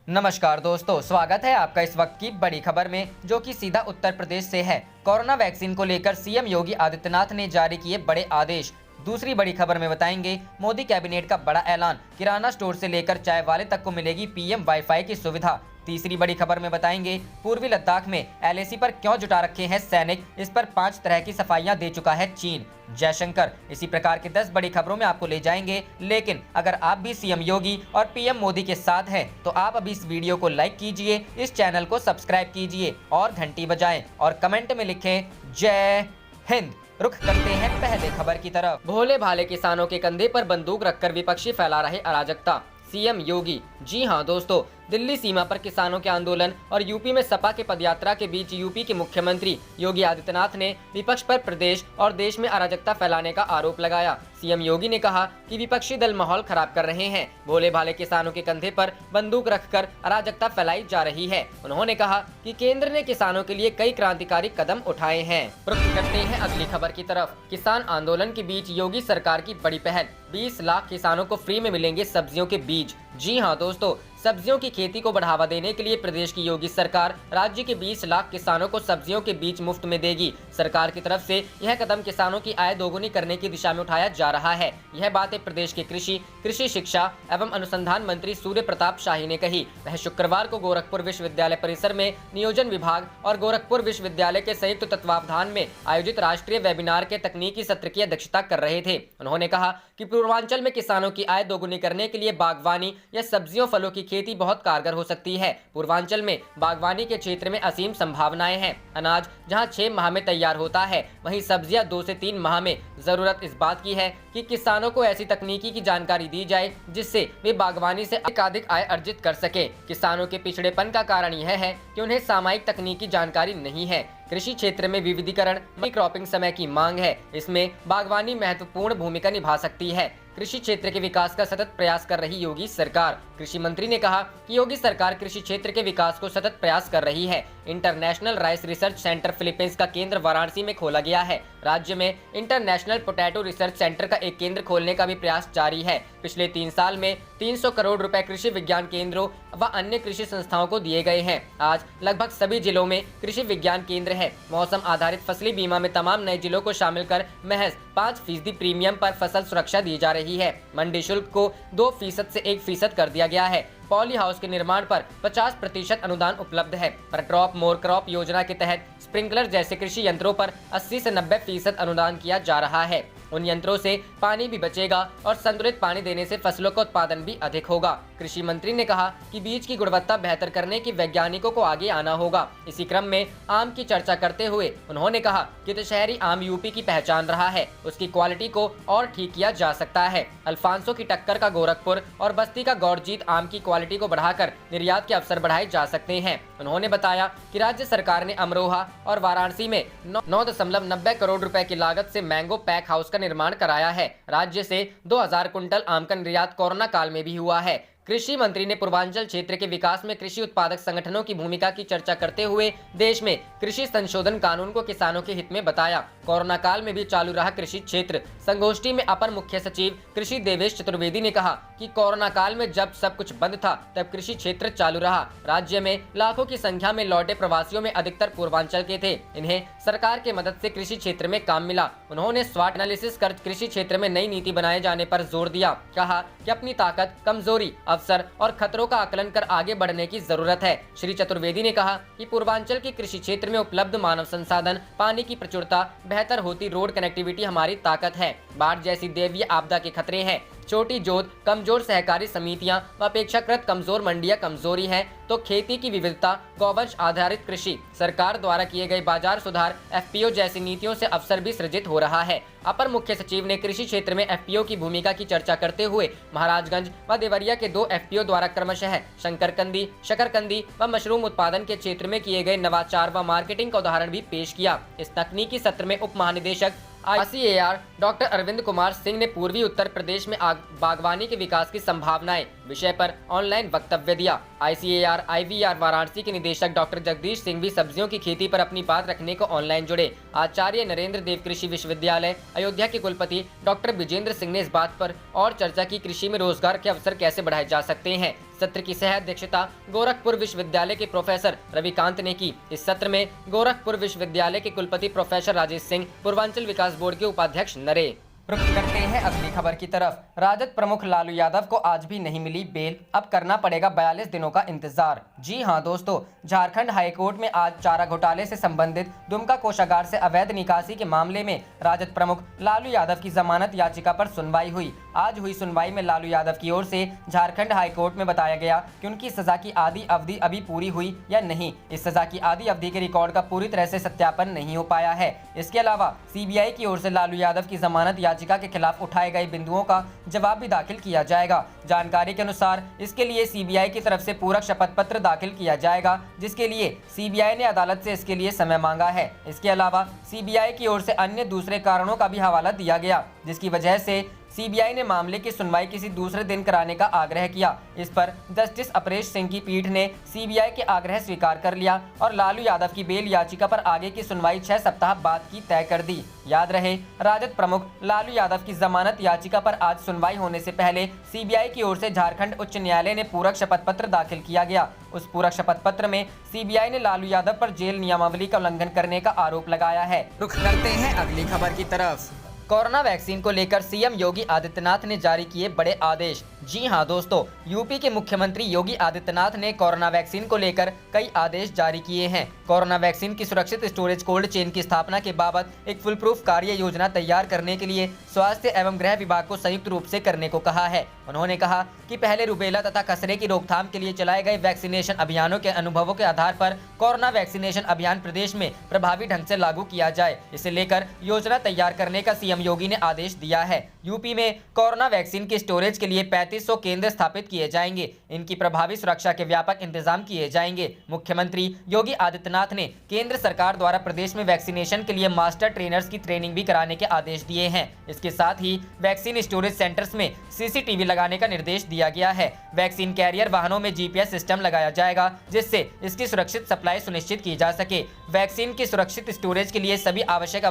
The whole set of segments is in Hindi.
नमस्कार दोस्तों, स्वागत है आपका इस वक्त की बड़ी खबर में, जो कि सीधा उत्तर प्रदेश से है। कोरोना वैक्सीन को लेकर सीएम योगी आदित्यनाथ ने जारी किए बड़े आदेश। दूसरी बड़ी खबर में बताएंगे मोदी कैबिनेट का बड़ा ऐलान, किराना स्टोर से लेकर चाय वाले तक को मिलेगी पीएम वाईफाई की सुविधा। तीसरी बड़ी खबर में बताएंगे पूर्वी लद्दाख में एलएसी पर क्यों जुटा रखे हैं सैनिक, इस पर 5 तरह की सफाइयां दे चुका है चीन। जयशंकर, इसी प्रकार की 10 बड़ी खबरों में आपको ले जाएंगे। लेकिन अगर आप भी सीएम योगी और पीएम मोदी के साथ हैं तो आप अभी इस वीडियो को लाइक कीजिए, इस चैनल को सब्सक्राइब कीजिए और घंटी बजाएं और कमेंट में लिखें जय हिंद। रुख करते हैं पहले खबर की तरफ। भोले भाले किसानों के कंधे पर बंदूक रखकर विपक्षी फैला रहे अराजकता, सीएम योगी। जी हां दोस्तों, दिल्ली सीमा पर किसानों के आंदोलन और यूपी में सपा के पदयात्रा के बीच यूपी के मुख्यमंत्री योगी आदित्यनाथ ने विपक्ष पर प्रदेश और देश में अराजकता फैलाने का आरोप लगाया। सीएम योगी ने कहा कि विपक्षी दल माहौल खराब कर रहे हैं, भोले भाले किसानों के कंधे पर बंदूक रखकर अराजकता फैलाई जा रही है। उन्होंने कहा कि केंद्र ने किसानों के लिए कई क्रांतिकारी कदम उठाए हैं। रुख करते हैं अगली खबर की तरफ। किसान आंदोलन के बीच योगी सरकार की बड़ी पहल, 20 लाख किसानों को फ्री में मिलेंगे सब्जियों के बीज। जी हां दोस्तों, सब्जियों की खेती को बढ़ावा देने के लिए प्रदेश की योगी सरकार राज्य के 20 लाख किसानों को सब्जियों के बीज मुफ्त में देगी। सरकार की तरफ से यह कदम किसानों की आय दोगुनी करने की दिशा में उठाया जा रहा है। यह बातें प्रदेश के कृषि शिक्षा एवं अनुसंधान मंत्री सूर्य प्रताप शाही ने कही। वह शुक्रवार को गोरखपुर विश्वविद्यालय परिसर में नियोजन विभाग और गोरखपुर विश्वविद्यालय के संयुक्त तत्वावधान में आयोजित राष्ट्रीय वेबिनार के तकनीकी सत्र की अध्यक्षता कर रहे थे। उन्होंने कहा कि पूर्वांचल में किसानों की आय दोगुनी करने के लिए बागवानी या सब्जियों फलों की खेती बहुत कारगर हो सकती है। पूर्वांचल में बागवानी के क्षेत्र में असीम संभावनाएं हैं। अनाज जहां 6 माह में तैयार होता है, वहीं सब्जियां 2 से 3 माह में। जरूरत इस बात की है कि किसानों को ऐसी तकनीकी की जानकारी दी जाए जिससे वे बागवानी से अधिक आय अर्जित कर सके। किसानों के पिछड़ेपन का कारण यह है कि उन्हें सामयिक तकनीकी जानकारी नहीं है। कृषि क्षेत्र में विविधीकरण, क्रॉपिंग समय की मांग है, इसमें बागवानी महत्वपूर्ण भूमिका निभा सकती है। कृषि क्षेत्र के विकास का सतत प्रयास कर रही योगी सरकार। कृषि मंत्री ने कहा कि योगी सरकार कृषि क्षेत्र के विकास को सतत प्रयास कर रही है। International rice research centre Philippines का केंद्र वाराणसी में खोला गया है। राज्य में इंटरनेशनल पोटैटो रिसर्च सेंटर का एक केंद्र खोलने का भी प्रयास जारी है। पिछले 3 साल में 300 करोड़ रुपए कृषि विज्ञान केंद्रों व अन्य कृषि संस्थाओं को दिए गए हैं। आज लगभग सभी जिलों में कृषि विज्ञान केंद्र है। मौसम आधारित फसली बीमा में तमाम नए जिलों को शामिल कर महज 5% प्रीमियम पर फसल सुरक्षा दी जा रही है। मंडी शुल्क को 2% से 1% कर दिया गया है। पॉली हाउस के निर्माण पर 50% अनुदान उपलब्ध है। पर क्रॉप मोर क्रॉप योजना के तहत स्प्रिंकलर जैसे कृषि यंत्रों पर 80 से 90% अनुदान किया जा रहा है। उन यंत्रों से पानी भी बचेगा और संतुलित पानी देने से फसलों का उत्पादन भी अधिक होगा। कृषि मंत्री ने कहा कि बीज की गुणवत्ता बेहतर करने की वैज्ञानिकों को आगे आना होगा। इसी क्रम में आम की चर्चा करते हुए उन्होंने कहा कि दशहरी आम यूपी की पहचान रहा है, उसकी क्वालिटी को और ठीक किया जा सकता है। अल्फांसो की टक्कर का गोरखपुर और बस्ती का गौरजीत आम की क्वालिटी को बढ़ाकर निर्यात के अवसर बढ़ाए जा सकते हैं। उन्होंने बताया कि राज्य सरकार ने अमरोहा और वाराणसी में 9.90 करोड़ रुपए की लागत से मैंगो पैक हाउस का निर्माण कराया है। राज्य से 2000 कुंटल आम का निर्यात कोरोना काल में भी हुआ है। कृषि मंत्री ने पूर्वांचल क्षेत्र के विकास में कृषि उत्पादक संगठनों की भूमिका की चर्चा करते हुए देश में कृषि संशोधन कानून को किसानों के हित में बताया। कोरोना काल में भी चालू रहा कृषि क्षेत्र। संगोष्ठी में अपर मुख्य सचिव कृषि देवेश चतुर्वेदी ने कहा कि कोरोना काल में जब सब कुछ बंद था तब कृषि क्षेत्र चालू रहा। राज्य में लाखों की संख्या में लौटे प्रवासियों में अधिकतर पूर्वांचल के थे। इन्हें सरकार के मदद से कृषि क्षेत्र में काम मिला। उन्होंने स्वाट एनालिसिस कर कृषि क्षेत्र में नई नीति बनाए जाने पर जोर दिया। कहा कि अपनी ताकत, कमजोरी, अवसर और खतरों का आकलन कर आगे बढ़ने की जरूरत है। श्री चतुर्वेदी ने कहा कि पूर्वांचल के कृषि क्षेत्र में उपलब्ध मानव संसाधन, पानी की प्रचुरता, बेहतर होती रोड कनेक्टिविटी हमारी ताकत है। बाढ़ जैसी दैवीय आपदा के खतरे हैं। छोटी जोत, कमजोर सहकारी समितियां व अपेक्षाकृत कमजोर मंडियां कमजोरी हैं, तो खेती की विविधता, गौवंश आधारित कृषि, सरकार द्वारा किए गए बाजार सुधार, एफपीओ जैसी नीतियों से अवसर भी सृजित हो रहा है। अपर मुख्य सचिव ने कृषि क्षेत्र में एफपीओ की भूमिका की चर्चा करते हुए महाराजगंज व देवरिया के 2 एफपीओ द्वारा क्रमशः शंकरकंदी, शकरकंदी व मशरूम उत्पादन के क्षेत्र में किए गए नवाचार व मार्केटिंग का उदाहरण भी पेश किया। इस तकनीकी सत्र में उप महानिदेशक ICAR डॉक्टर अरविंद कुमार सिंह ने पूर्वी उत्तर प्रदेश में बागवानी के विकास की संभावनाएं विषय पर ऑनलाइन वक्तव्य दिया। ICAR IVR वाराणसी के निदेशक डॉक्टर जगदीश सिंह भी सब्जियों की खेती पर अपनी बात रखने को ऑनलाइन जुड़े। आचार्य नरेंद्र देव कृषि विश्वविद्यालय अयोध्या के कुलपति डॉक्टर विजेंद्र सिंह ने इस बात पर और चर्चा की कृषि में रोजगार के अवसर कैसे बढ़ाए जा सकते हैं। सत्र की सह अध्यक्षता गोरखपुर विश्वविद्यालय के प्रोफेसर रविकांत ने की। इस सत्र में गोरखपुर विश्वविद्यालय के कुलपति प्रोफेसर राजेश सिंह, पूर्वांचल विकास बोर्ड के उपाध्यक्ष नरे। रुख करते हैं अगली खबर की तरफ। राजद प्रमुख लालू यादव को आज भी नहीं मिली बेल, अब करना पड़ेगा 42 दिनों का इंतजार। जी हां दोस्तों, झारखंड हाईकोर्ट में आज चारा घोटाले से संबंधित दुमका कोषागार से अवैध निकासी के मामले में राजद प्रमुख लालू यादव की जमानत याचिका पर सुनवाई हुई। आज हुई सुनवाई में लालू यादव की ओर से झारखंड हाईकोर्ट में बताया गया कि उनकी सजा की आधी अवधि अभी पूरी हुई या नहीं। इस सजा की आधी अवधि के रिकॉर्ड का पूरी तरह से सत्यापन नहीं हो पाया है। इसके अलावा सीबीआई की ओर से लालू यादव की जमानत याचिका के खिलाफ उठाए गए बिंदुओं का जवाब भी दाखिल किया जाएगा। जानकारी के अनुसार इसके लिए सीबीआई की तरफ से पूरक शपथ पत्र दाखिल किया जाएगा, जिसके लिए सीबीआई ने अदालत से इसके लिए समय मांगा है। इसके अलावा सीबीआई की ओर से अन्य दूसरे कारणों का भी हवाला दिया गया, जिसकी वजह से सीबीआई ने मामले की सुनवाई किसी दूसरे दिन कराने का आग्रह किया। इस पर जस्टिस अपरेश सिंह की पीठ ने सीबीआई के आग्रह स्वीकार कर लिया और लालू यादव की बेल याचिका पर आगे की सुनवाई 6 सप्ताह बाद की तय कर दी। याद रहे, राजद प्रमुख लालू यादव की जमानत याचिका पर आज सुनवाई होने से पहले सीबीआई की ओर से झारखंड उच्च न्यायालय ने पूरक शपथ पत्र दाखिल किया गया। उस पूरक शपथ पत्र में सीबीआई ने लालू यादव पर जेल नियमावली का उल्लंघन करने का आरोप लगाया है। रुख करते हैं अगली खबर की तरफ। कोरोना वैक्सीन को लेकर सीएम योगी आदित्यनाथ ने जारी किए बड़े आदेश। जी हां दोस्तों, यूपी के मुख्यमंत्री योगी आदित्यनाथ ने कोरोना वैक्सीन को लेकर कई आदेश जारी किए हैं। कोरोना वैक्सीन की सुरक्षित स्टोरेज कोल्ड चेन की स्थापना के बाबत एक फुल प्रूफ कार्य योजना तैयार करने के लिए स्वास्थ्य एवं गृह विभाग को संयुक्त रूप से करने को कहा है। उन्होंने कहा कि पहले रुबेला तथा खसरे की रोकथाम के लिए चलाए गए वैक्सीनेशन अभियानों के अनुभवों के आधार पर कोरोना वैक्सीनेशन अभियान प्रदेश में प्रभावी ढंग से लागू किया जाए। इसे लेकर योजना तैयार करने का सीएम योगी ने आदेश दिया है। यूपी में कोरोना वैक्सीन के स्टोरेज के लिए 3500 केंद्र स्थापित किए जाएंगे। इनकी प्रभावी सुरक्षा के व्यापक इंतजाम किए जाएंगे। मुख्यमंत्री योगी आदित्यनाथ ने केंद्र सरकार द्वारा प्रदेश में वैक्सीनेशन के लिए मास्टर ट्रेनर्स की ट्रेनिंग भी कराने के आदेश दिए हैं। इसके साथ ही वैक्सीन स्टोरेज सेंटर्स में सीसीटीवी लगाने का निर्देश दिया गया है। वैक्सीन कैरियर वाहनों में जीपीएस सिस्टम लगाया जाएगा, जिससे इसकी सुरक्षित सप्लाई सुनिश्चित की जा सके। वैक्सीन की सुरक्षित स्टोरेज के लिए सभी आवश्यक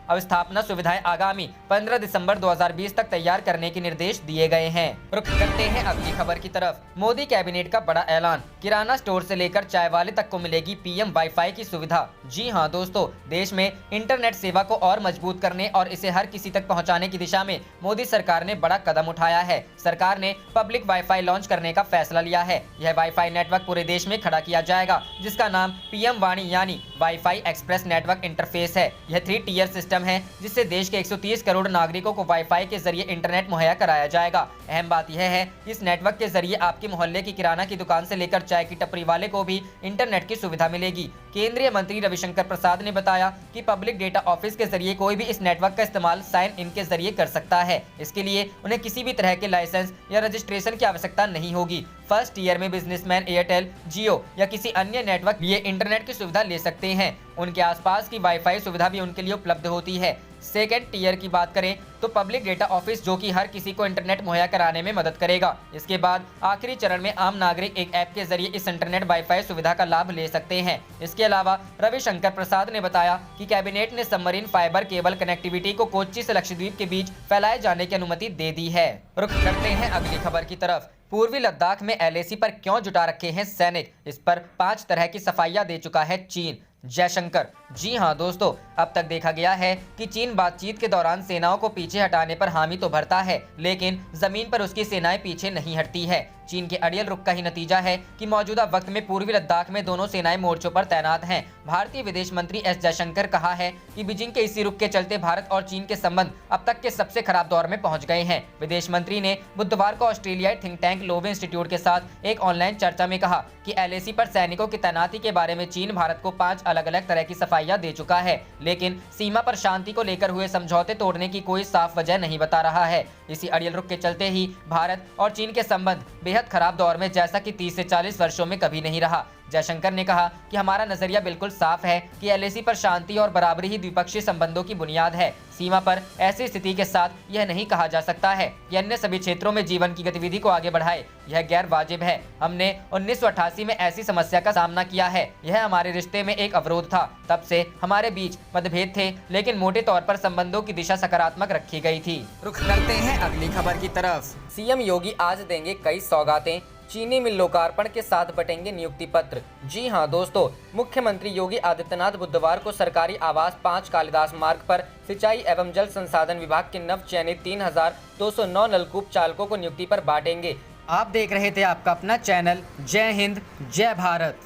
अवस्थापना सुविधाएं आगामी 15 दिसंबर 2020 तक तैयार करने के निर्देश दिए गए हैं। रुख करते हैं अगली खबर की तरफ। मोदी कैबिनेट का बड़ा ऐलान, किराना स्टोर से लेकर चाय वाले तक को मिलेगी पीएम वाईफाई की सुविधा। जी हां दोस्तों, देश में इंटरनेट सेवा को और मजबूत करने और इसे हर किसी तक पहुंचाने की दिशा में मोदी सरकार ने बड़ा कदम उठाया है। सरकार ने पब्लिक वाईफाई लॉन्च करने का फैसला लिया है। यह वाईफाई नेटवर्क पूरे देश में खड़ा किया जाएगा, जिसका नाम पीएम वाणी यानी वाईफाई एक्सप्रेस नेटवर्क इंटरफेस है। यह 3 टियर सिस्टम है, जिससे देश के 130 करोड़ नागरिकों को वाईफाई के जरिए इंटरनेट मुहैया कराया जाएगा। अहम बात यह है, इस नेटवर्क के जरिए आपके मोहल्ले की किराना की दुकान से लेकर चाय की टपरी वाले को भी इंटरनेट की सुविधा मिलेगी। केंद्रीय मंत्री रविशंकर प्रसाद ने बताया कि पब्लिक डेटा ऑफिस के जरिए कोई भी इस नेटवर्क का इस्तेमाल साइन इन के जरिए कर सकता है। इसके लिए उन्हें किसी भी तरह के लाइसेंस या रजिस्ट्रेशन की आवश्यकता नहीं होगी। फर्स्ट ईयर में बिजनेसमैन एयरटेल, जियो या किसी अन्य नेटवर्क लिए इंटरनेट की सुविधा ले सकते हैं। उनके आसपास की वाईफाई सुविधा भी उनके लिए उपलब्ध होती है। सेकेंड टीयर की बात करें तो पब्लिक डेटा ऑफिस, जो कि हर किसी को इंटरनेट मुहैया कराने में मदद करेगा। इसके बाद आखिरी चरण में आम नागरिक एक ऐप के जरिए इस इंटरनेट वाईफाई सुविधा का लाभ ले सकते हैं। इसके अलावा रविशंकर प्रसाद ने बताया कि कैबिनेट ने सबमरीन फाइबर केबल कनेक्टिविटी को कोच्चि से लक्षद्वीप के बीच फैलाए जाने की अनुमति दे दी है। रुख करते हैं अगली खबर की तरफ। पूर्वी लद्दाख में एलएसी पर क्यों जुटा रखे हैं सैनिक, इस पर 5 तरह की सफाइयां दे चुका है चीन। जयशंकर। जी हां दोस्तों, अब तक देखा गया है कि चीन बातचीत के दौरान सेनाओं को पीछे हटाने पर हामी तो भरता है, लेकिन जमीन पर उसकी सेनाएं पीछे नहीं हटती है। चीन के अड़ियल रुख का ही नतीजा है कि मौजूदा वक्त में पूर्वी लद्दाख में दोनों सेनाएं मोर्चों पर तैनात हैं। भारतीय विदेश मंत्री एस जयशंकर कहा है कि बीजिंग के इसी रुख के चलते भारत और चीन के संबंध अब तक के सबसे खराब दौर में पहुंच गए हैं। विदेश मंत्री ने बुधवार को ऑस्ट्रेलियाई थिंक टैंक लोवे इंस्टीट्यूट के साथ एक ऑनलाइन चर्चा में कहा कि एलएसी पर सैनिकों की तैनाती के बारे में चीन भारत को 5 अलग अलग तरह की सफाइयां दे चुका है, लेकिन सीमा पर शांति को लेकर हुए समझौते तोड़ने की कोई साफ वजह नहीं बता रहा है। इसी अड़ियल रुख के चलते ही भारत और चीन के संबंध बेहद खराब दौर में, जैसा कि 30 से 40 वर्षों में कभी नहीं रहा। जयशंकर ने कहा कि हमारा नजरिया बिल्कुल साफ है कि एलएसी पर शांति और बराबरी ही द्विपक्षीय संबंधों की बुनियाद है। सीमा पर ऐसी स्थिति के साथ यह नहीं कहा जा सकता है कि अन्य सभी क्षेत्रों में जीवन की गतिविधि को आगे बढ़ाए। यह गैर वाजिब है। हमने 1988 में ऐसी समस्या का सामना किया है। यह हमारे रिश्ते में एक अवरोध था। तब से हमारे बीच मतभेद थे, लेकिन मोटे तौर पर संबंधों की दिशा सकारात्मक रखी गई थी। रुख करते हैं अगली खबर की तरफ। सीएम योगी आज देंगे कई सौगातें, चीनी मिल लोकार्पण के साथ बटेंगे नियुक्ति पत्र। जी हां दोस्तों, मुख्यमंत्री योगी आदित्यनाथ बुधवार को सरकारी आवास 5 कालिदास मार्ग पर सिंचाई एवं जल संसाधन विभाग के नव चयनित 3209 नलकूप चालकों को नियुक्ति पर बांटेंगे। आप देख रहे थे आपका अपना चैनल जय हिंद जय भारत।